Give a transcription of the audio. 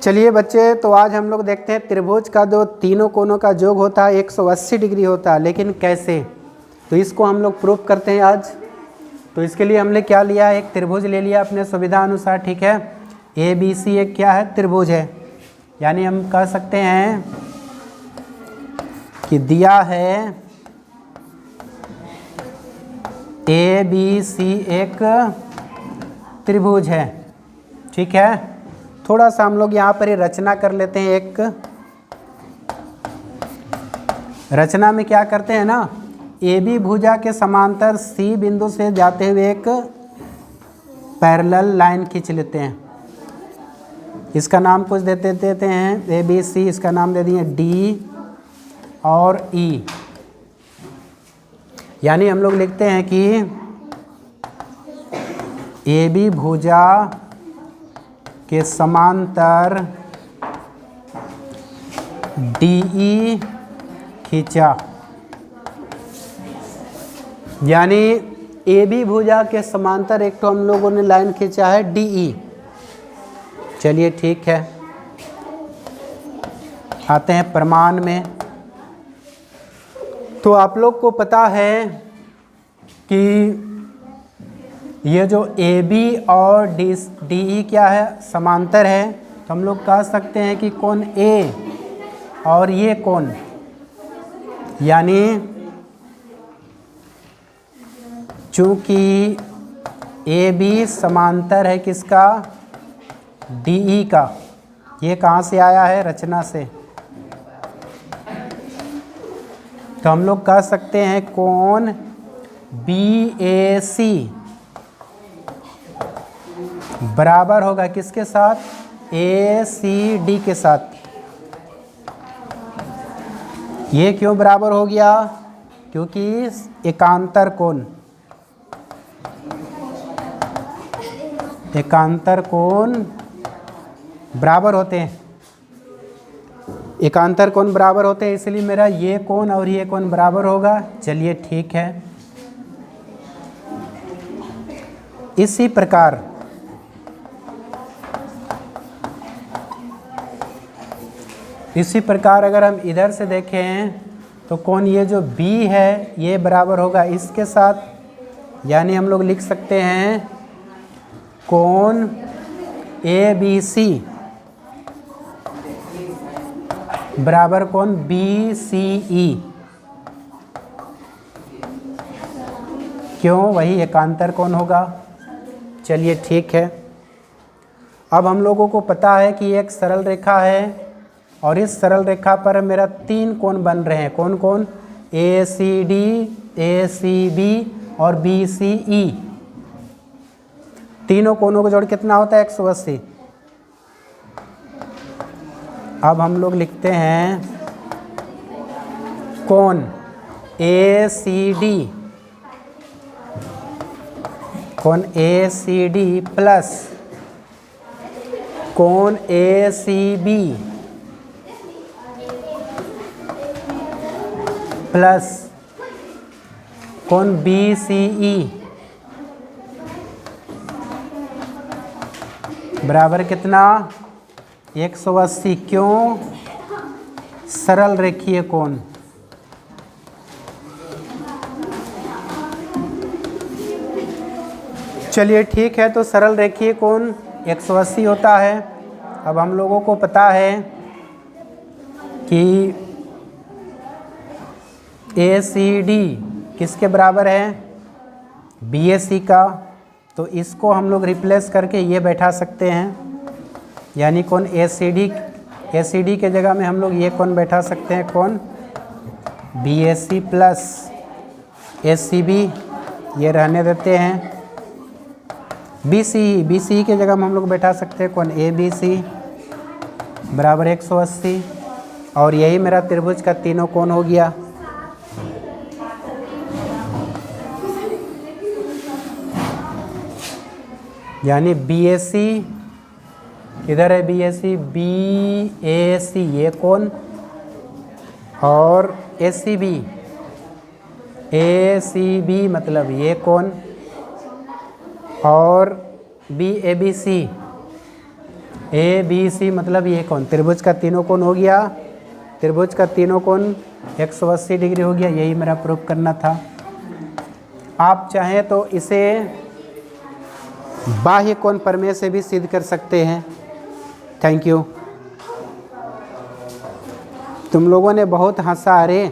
चलिए बच्चे, तो आज हम लोग देखते हैं त्रिभुज का जो तीनों कोनों का योग होता है 180 डिग्री होता है, लेकिन कैसे। तो इसको हम लोग प्रूफ करते हैं आज। तो इसके लिए हमने क्या लिया, एक त्रिभुज ले लिया अपने सुविधा अनुसार, ठीक है। ए बी सी एक क्या है, त्रिभुज है। यानी हम कह सकते हैं कि दिया है ए बी सी एक त्रिभुज है, ठीक है। थोड़ा सा हम लोग यहाँ पर ही रचना कर लेते हैं। एक रचना में क्या करते हैं ना, ए बी भुजा के समांतर सी बिंदु से जाते हुए एक पैरेलल लाइन खींच लेते हैं। इसका नाम कुछ देते हैं ए बी सी, इसका नाम दे दिए डी और ई। यानी हम लोग लिखते हैं कि ए बी भुजा के समांतर डी ई खींचा। यानी ए बी भुजा के समांतर एक तो हम लोगों ने लाइन खींचा है डी ई। चलिए ठीक है, आते हैं प्रमाण में। तो आप लोग को पता है कि ये जो ए बी और डी ई क्या है, समांतर है। तो हम लोग कह सकते हैं कि कोण ए और ये कोण, यानी चूंकि ए बी समांतर है किसका, डी ई का। ये कहाँ से आया है, रचना से। तो हम लोग कह सकते हैं कोण बी ए सी बराबर होगा किसके साथ, ए सी डी के साथ। ये क्यों बराबर हो गया, क्योंकि एकांतर कोण बराबर होते हैं। एकांतर कोण बराबर होते हैं, इसलिए मेरा ये कोण और ये कोण बराबर होगा। चलिए ठीक है। इसी प्रकार अगर हम इधर से देखें तो कोण ये जो B है ये बराबर होगा इसके साथ। यानी हम लोग लिख सकते हैं कोण ए बी सी बराबर कोण बी सी ई। क्यों, वही एकांतर कोण होगा। चलिए ठीक है। अब हम लोगों को पता है कि एक सरल रेखा है और इस सरल रेखा पर मेरा तीन कोण बन रहे हैं। कौन कौन, ए सी डी, ए सी बी और बी सी ई। तीनों कोणों का जोड़ कितना होता है, 180। अब हम लोग लिखते हैं कोण ए सी डी, कोण ए सी डी प्लस कोण ए सी बी प्लस कोण बी सी ई बराबर कितना, 180। क्यों, सरल रेखीय कोण। चलिए ठीक है। तो सरल रेखीय कोण 180 होता है। अब हम लोगों को पता है कि ए सी डी किसके बराबर है, बी ए सी का। तो इसको हम लोग रिप्लेस करके ये बैठा सकते हैं। यानी कोण ए सी डी के जगह में हम लोग ये कोण बैठा सकते हैं, कोण बी ए सी प्लस ए सी बी, ये रहने देते हैं। बी सी के जगह में हम लोग बैठा सकते हैं कोण ए बी सी बराबर 180। और यही मेरा त्रिभुज का तीनों कोण हो गया। यानी बी ए सी, इधर है बी ए सी ये कोण, और ए सी बी मतलब ये कोण, और B A B C, A B C मतलब ये कौन, त्रिभुज का तीनों कोण हो गया, त्रिभुज का तीनों कोण 180 डिग्री हो गया, यही मेरा प्रूफ करना था। आप चाहें तो इसे बाह्य कोण प्रमेय से भी सिद्ध कर सकते हैं। Thank you. तुम लोगों ने बहुत हंसा, अरे